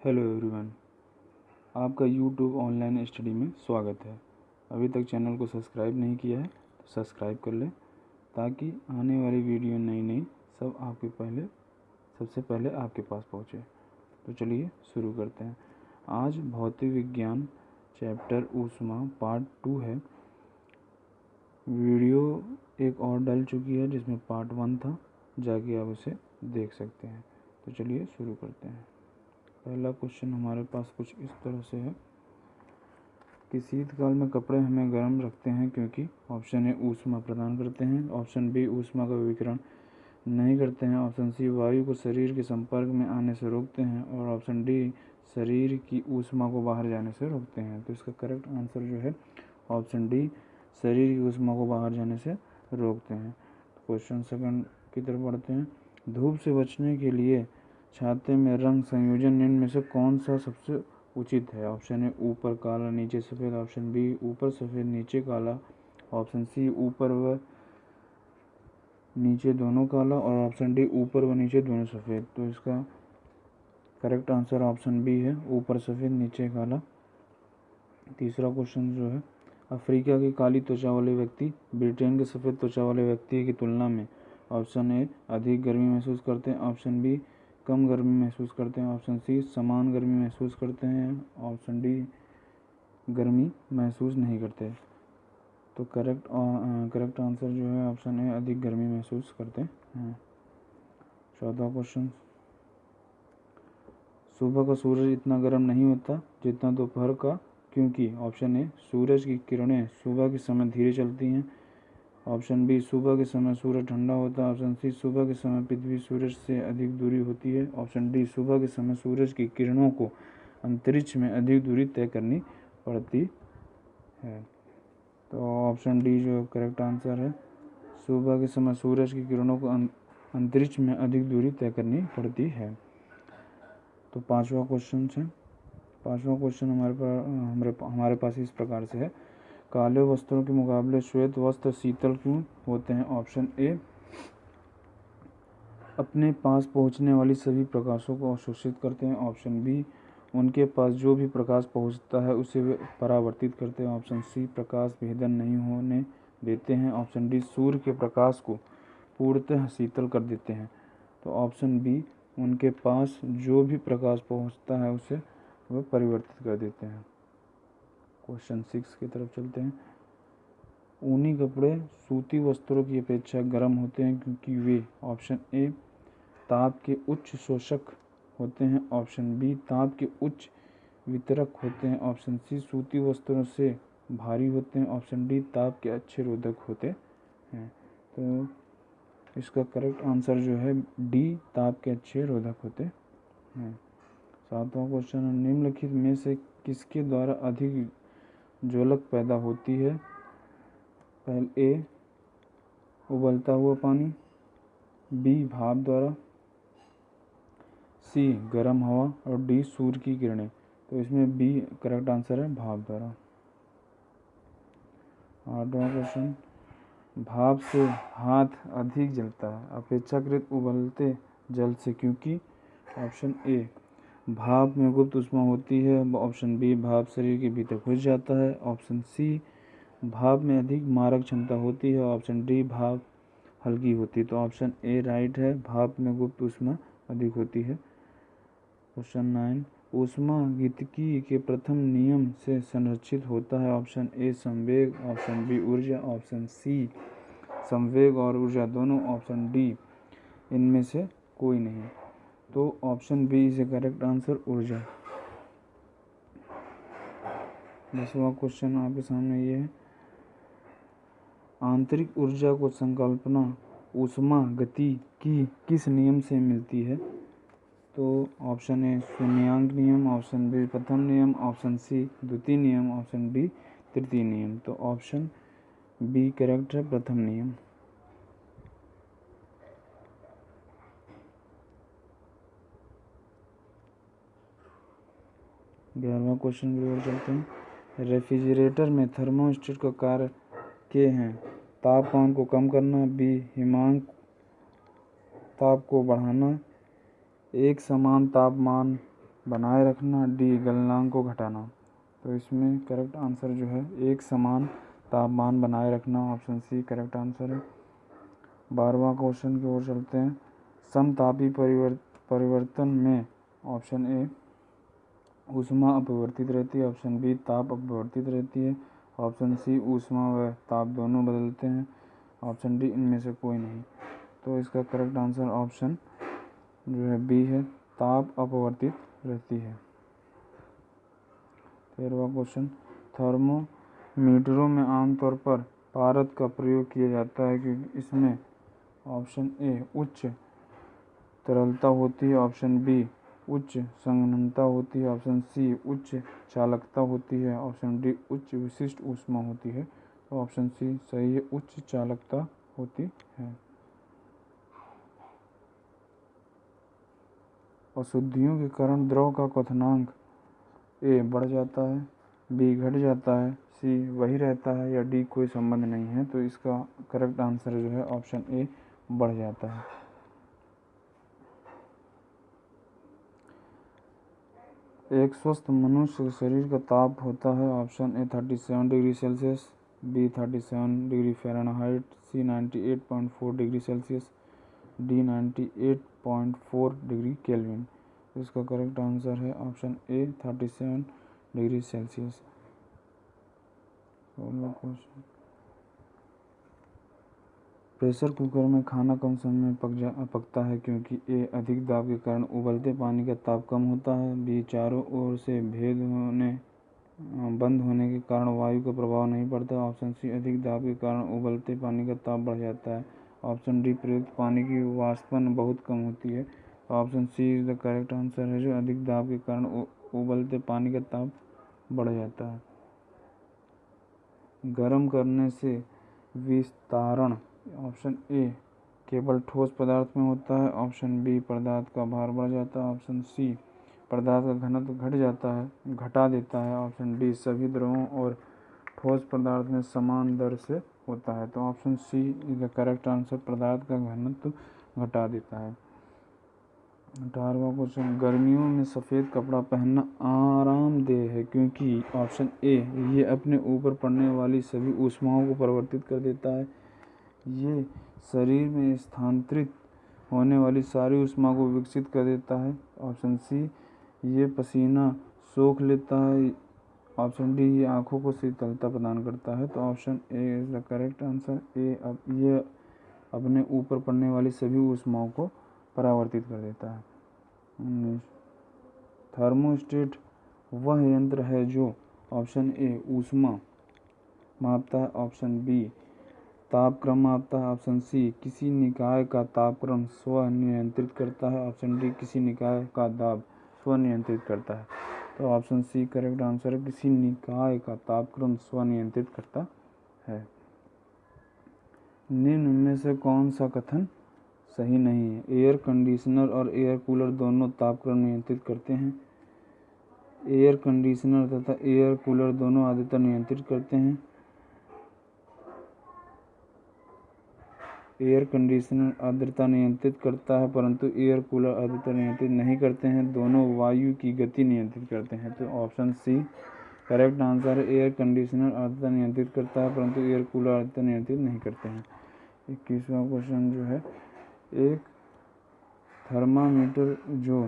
Hello everyone, आपका YouTube online study में स्वागत है। अभी तक चैनल को सब्सक्राइब नहीं किया है तो सब्सक्राइब कर लें ताकि आने वाली वीडियो नई सबसे पहले आपके पास पहुंचे। तो चलिए शुरू करते हैं। आज भौतिक विज्ञान चैप्टर ऊष्मा पार्ट 2 है। वीडियो एक और डल चुकी है जिसमें पार्ट 1 था, जाके आप उसे देख सकते हैं। तो चलिए शुरू करते हैं। पहला क्वेश्चन हमारे पास कुछ इस तरह से है कि शीतकाल में कपड़े हमें गर्म रखते हैं क्योंकि ऑप्शन ए ऊष्मा प्रदान करते हैं, ऑप्शन बी ऊष्मा का विकिरण नहीं करते हैं, ऑप्शन सी वायु को शरीर के संपर्क में आने से रोकते हैं और ऑप्शन डी शरीर की ऊष्मा को बाहर जाने से रोकते हैं। तो इसका करेक्ट आंसर जो है ऑप्शन डी, शरीर की ऊष्मा को बाहर जाने से रोकते हैं। क्वेश्चन सेकंड की तरफ बढ़ते हैं। धूप से बचने के लिए छाते में रंग संयोजन निम्न में से कौन सा सबसे उचित है? ऑप्शन ए ऊपर काला नीचे सफ़ेद, ऑप्शन बी ऊपर सफ़ेद नीचे काला, ऑप्शन सी ऊपर व नीचे दोनों काला और ऑप्शन डी ऊपर व नीचे दोनों सफ़ेद। तो इसका करेक्ट आंसर ऑप्शन बी है, ऊपर सफ़ेद नीचे काला। तीसरा क्वेश्चन जो है, अफ्रीका की काली त्वचा वाले व्यक्ति ब्रिटेन के सफ़ेद त्वचा वाले व्यक्ति की तुलना में ऑप्शन ए अधिक गर्मी महसूस करते हैं, ऑप्शन बी कम गर्मी महसूस करते हैं, ऑप्शन सी समान गर्मी महसूस करते हैं, ऑप्शन डी गर्मी महसूस नहीं करते। तो करेक्ट आंसर जो है ऑप्शन ए अधिक गर्मी महसूस करते हैं। चौथा क्वेश्चन, सुबह का सूरज इतना गर्म नहीं होता जितना दोपहर का, क्योंकि ऑप्शन ए सूरज की किरणें सुबह के समय धीरे चलती हैं, ऑप्शन बी सुबह के समय सूरज ठंडा होता है, ऑप्शन सी सुबह के समय पृथ्वी सूरज से अधिक दूरी होती है, ऑप्शन डी सुबह के समय सूरज की किरणों को अंतरिक्ष में अधिक दूरी तय करनी पड़ती है। तो ऑप्शन डी जो करेक्ट आंसर है, सुबह के समय सूरज की किरणों को अंतरिक्ष में अधिक दूरी तय करनी पड़ती है। तो पांचवा क्वेश्चन हमारे पास इस प्रकार से है, काले वस्त्रों के मुकाबले श्वेत वस्त्र शीतल क्यों होते हैं? ऑप्शन ए अपने पास पहुंचने वाली सभी प्रकाशों को अवशोषित करते हैं, ऑप्शन बी उनके पास जो भी प्रकाश पहुंचता है उसे वे परावर्तित करते हैं, ऑप्शन सी प्रकाश भेदन नहीं होने देते हैं, ऑप्शन डी सूर्य के प्रकाश को पूर्णतः शीतल कर देते हैं। तो ऑप्शन बी उनके पास जो भी प्रकाश पहुंचता है उसे वे परिवर्तित कर देते हैं। क्वेश्चन 6 की तरफ चलते हैं। ऊनी कपड़े सूती वस्त्रों की अपेक्षा गर्म होते हैं क्योंकि वे ऑप्शन ए ताप के उच्च शोषक होते हैं, ऑप्शन बी ताप के उच्च वितरक होते हैं, ऑप्शन सी सूती वस्त्रों से भारी होते हैं, ऑप्शन डी ताप के अच्छे रोधक होते हैं। तो इसका करेक्ट आंसर जो है डी, ताप के अच्छे रोधक होते हैं। सातवां क्वेश्चन, निम्नलिखित में से किसके द्वारा अधिक ज्वलक पैदा होती है? पहले ए उबलता हुआ पानी, बी भाप द्वारा, सी गर्म हवा और डी सूर्य की किरणें। तो इसमें बी करेक्ट आंसर है, भाप द्वारा। आठवां क्वेश्चन, भाप से हाथ अधिक जलता है अपेक्षाकृत उबलते जल से क्योंकि? ऑप्शन ए भाप में गुप्त ऊष्मा होती है, ऑप्शन बी भाप शरीर के भीतर घुस जाता है, ऑप्शन सी भाप में अधिक मारक क्षमता होती है, ऑप्शन डी भाप हल्की होती है। तो ऑप्शन ए राइट है, भाप में गुप्त ऊष्मा अधिक होती है। क्वेश्चन 9, ऊष्मागतिकी के प्रथम नियम से संरक्षित होता है? ऑप्शन ए संवेग, ऑप्शन बी ऊर्जा, ऑप्शन सी संवेग और ऊर्जा दोनों, ऑप्शन डी इनमें से कोई नहीं। तो option B is a correct answer, ऊर्जा। 10वां क्वेश्चन आपके सामने ये है, आंतरिक ऊर्जा को संकल्पना ऊष्मा गति की किस नियम से मिलती है? तो ऑप्शन ए शून्यांक नियम, ऑप्शन बी प्रथम नियम, ऑप्शन सी द्वितीय नियम, ऑप्शन डी तृतीय नियम। तो ऑप्शन बी करेक्ट है, प्रथम नियम। 11वां क्वेश्चन की ओर चलते हैं। रेफ्रिजरेटर में थर्मोस्टेट का कार्य के हैं? तापमान को कम करना, बी हिमांक ताप को बढ़ाना, एक समान तापमान बनाए रखना, डी गलनांक को घटाना। तो इसमें करेक्ट आंसर जो है एक समान तापमान बनाए रखना, ऑप्शन सी करेक्ट आंसर है। 12वां क्वेश्चन की ओर चलते हैं। समतापी परिवर्तन में ऑप्शन ए ऊष्मा अपरिवर्तित रहती है, ऑप्शन बी ताप अपरिवर्तित रहती है, ऑप्शन सी ऊष्मा व ताप दोनों बदलते हैं, ऑप्शन डी इनमें से कोई नहीं। तो इसका करेक्ट आंसर ऑप्शन जो है बी है, ताप अपरिवर्तित रहती है। 13वां क्वेश्चन। थर्मोमीटरों में आमतौर पर पारद का प्रयोग किया जाता है क्योंकि इसमें ऑप्शन ए उच्च तरलता होती है, ऑप्शन बी उच्च संघनता होती है, ऑप्शन सी उच्च चालकता होती है, ऑप्शन डी उच्च विशिष्ट ऊष्मा होती है। तो ऑप्शन सी सही है, उच्च चालकता होती है। अशुद्धियों के कारण द्रव का क्वथनांक ए बढ़ जाता है, बी घट जाता है, सी वही रहता है या डी कोई संबंध नहीं है। तो इसका करेक्ट आंसर जो है ऑप्शन ए बढ़ जाता है। एक स्वस्थ मनुष्य के शरीर का ताप होता है, option A 37 degree Celsius, B 37 degree Fahrenheit, C 98.4 degree Celsius, D 98.4 degree Kelvin. इसका करेक्ट आंसर है option A 37 degree Celsius. Pressure cooker में खाना कम समय में पकता है क्योंकि ए अधिक दाब के कारण उबलते पानी का ताप कम होता है, बी चारों ओर से बंद होने के कारण वायु का प्रभाव नहीं पड़ता, ऑप्शन सी अधिक दाब के कारण उबलते पानी का ताप बढ़ जाता है, ऑप्शन डी प्रयुक्त पानी की वाष्पन बहुत कम होती है। Option C is the correct answer है, जो अधिक दाब के कारण उबलते पानी का ताप बढ़ जाता है। गर्म करने से विस्तारण, ऑप्शन ए केवल ठोस पदार्थ में होता है, ऑप्शन बी पदार्थ का भार बढ़ जाता है, ऑप्शन सी पदार्थ का घनत्व घटा देता है, ऑप्शन डी सभी द्रवों और ठोस पदार्थ में समान दर से होता है। तो option C is the correct answer, पदार्थ का घनत्व घटा देता है। 18वां क्वेश्चन। गर्मियों में सफ़ेद कपड़ा पहनना आरामदेह है क्योंकि ऑप्शन ए ये अपने ऊपर पड़ने वाली सभी ऊष्माओं को परिवर्तित कर देता है, ये शरीर में स्थानांतरित होने वाली सारी ऊष्मा को विकसित कर देता है, ऑप्शन सी ये पसीना सोख लेता है, ऑप्शन डी ये आँखों को शीतलता प्रदान करता है। तो option A is the correct answer, ये अपने ऊपर पड़ने वाली सभी ऊष्माओं को परावर्तित कर देता है। 19 थर्मोस्टेट वह यंत्र है जो ऑप्शन ए ऊष्मा मापता है, ऑप्शन बी तापक्रम मापता है, ऑप्शन सी किसी निकाय का तापक्रम स्व नियंत्रित करता है, ऑप्शन डी किसी निकाय का दाब स्व नियंत्रित करता है। तो ऑप्शन सी करेक्ट आंसर है, किसी निकाय का तापक्रम स्व नियंत्रित करता है। निम्न में से कौन सा कथन सही नहीं है? एयर कंडीशनर और एयर कूलर दोनों तापक्रम नियंत्रित करते हैं। एयर कंडीशनर तथा एयर कूलर दोनों आर्द्रता नियंत्रित करते हैं। एयर कंडीशनर आर्द्रता नियंत्रित करता है परंतु एयर कूलर आर्द्रता नियंत्रित नहीं करते हैं, दोनों वायु की गति नियंत्रित करते हैं। तो ऑप्शन सी करेक्ट आंसर है, एयर कंडीशनर आर्द्रता नियंत्रित करता है परंतु एयर कूलर आर्द्रता नियंत्रित नहीं करते हैं। 21वां क्वेश्चन जो है, एक थर्मामीटर जो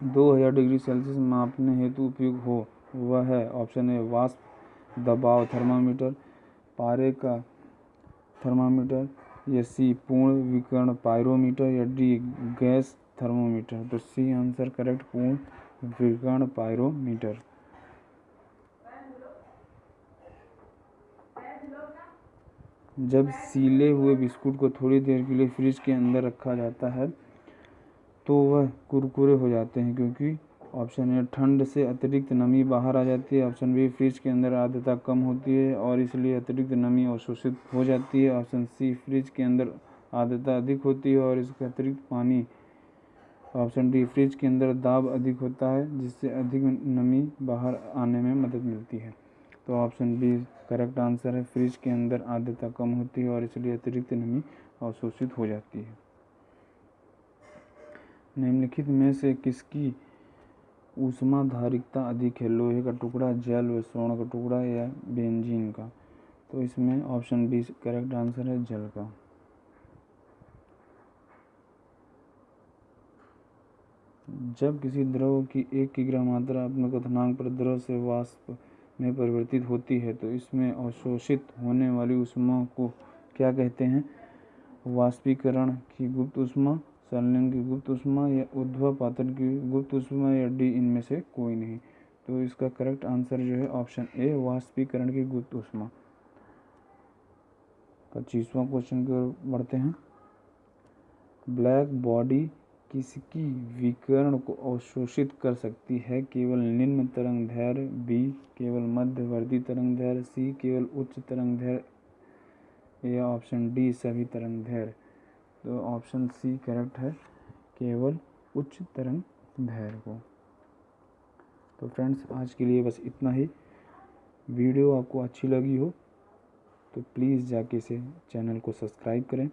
2000 डिग्री सेल्सियस मापने हेतु उपयोग हो वह है, ऑप्शन ए वाष्प दबाव थर्मामीटर, पारे का थर्मामीटर, या सी पूर्ण विकिरण पायरोमीटर, या डी गैस थर्मोमीटर। तो सी आंसर करेक्ट, पूर्ण विकिरण पायरोमीटर। जब सीले हुए बिस्कुट को थोड़ी देर के लिए फ्रिज के अंदर रखा जाता है तो वह कुरकुरे हो जाते हैं क्योंकि ऑप्शन ए ठंड से अतिरिक्त नमी बाहर आ जाती है, ऑप्शन बी फ्रिज के अंदर आर्द्रता कम होती है और इसलिए अतिरिक्त नमी अवशोषित हो जाती है, ऑप्शन सी फ्रिज के अंदर आर्द्रता अधिक होती है और इसका अतिरिक्त पानी, ऑप्शन डी फ्रिज के अंदर दाब अधिक होता है जिससे अधिक नमी बाहर आने में मदद मिलती है। तो ऑप्शन बी करेक्ट आंसर है, फ्रिज के अंदर आर्द्रता कम होती है और इसलिए अतिरिक्त नमी अवशोषित हो जाती है। निम्नलिखित में से किसकी ऊष्माधारिकता अधिक है? लोहे का टुकड़ा, जल व स्वर्ण का टुकड़ा या बेंजीन का? तो इसमें ऑप्शन बी करेक्ट आंसर है, जल का। जब किसी द्रव की 1 किग्रा मात्रा अपने क्वथनांक पर द्रव से वाष्प में परिवर्तित होती है तो इसमें अवशोषित होने वाली ऊष्मा को क्या कहते हैं? वाष्पीकरण की गुप्त ऊष्मा, संलयन की गुप्त ऊष्मा या ऊर्ध्वपातन की गुप्त ऊष्मा या डी इनमें से कोई नहीं? तो इसका करेक्ट आंसर जो है ऑप्शन ए, वाष्पीकरण की गुप्त ऊष्मा। 25वां क्वेश्चन की ओर बढ़ते हैं। ब्लैक बॉडी किसकी विकिरण को अवशोषित कर सकती है? केवल निम्न तरंग दैर्घ्य, बी केवल मध्यवर्ती तरंग दैर्घ्य, सी केवल उच्च तरंग दैर्घ्य या ऑप्शन डी सभी तरंग दैर्घ्य? तो ऑप्शन सी करेक्ट है, केवल उच्च तरंग दैर्घ्य को। तो फ्रेंड्स आज के लिए बस इतना ही। वीडियो आपको अच्छी लगी हो तो प्लीज़ जाके इसे चैनल को सब्सक्राइब करें